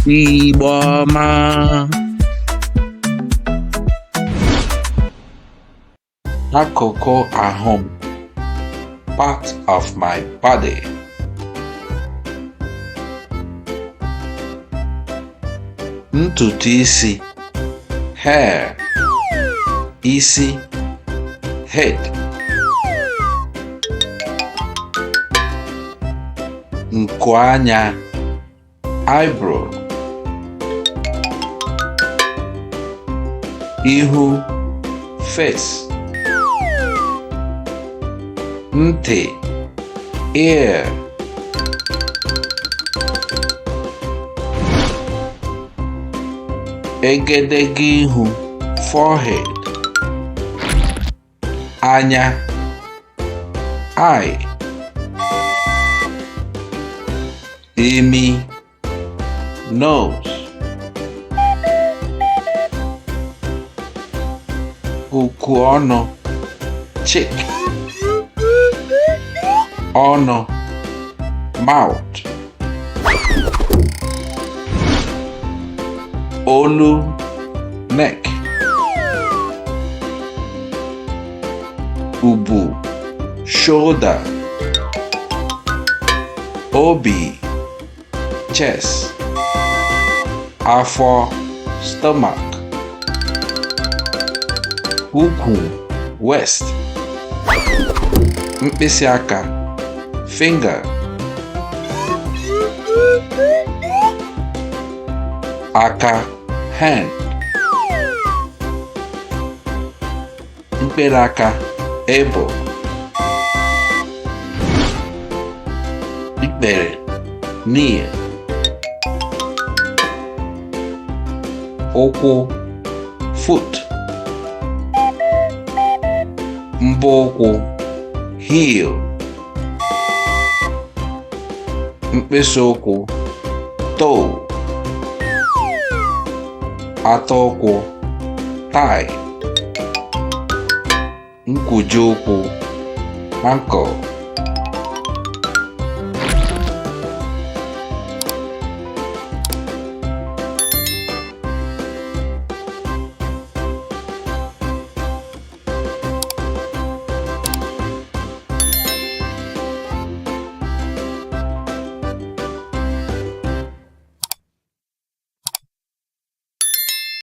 Igbo ọma. Akụkụ ahụ m, part of my body. Ntutu isi, hair. Isi, head. Nku anya, eyebrow. Ihu, face. Ntị, ear. Egedege ihu, forehead. Anya, eye. Imi, nose. Uku ọnụ, cheek. Ọnụ, mouth. Olu, neck. Ubu, shoulder. Obi, chest. Afọ, stomach. Ukwu, waist. Mkpịsị aka, finger. Aka, hand. Mkpịrị aka, elbow. Ikpere, knee. Ụkwụ, foot. Mbọ ụkwụ, heel. Mkpịsị ụkwụ, toe. Ata ụkwụ, thigh. Nkwụju ụkwụ, ankle.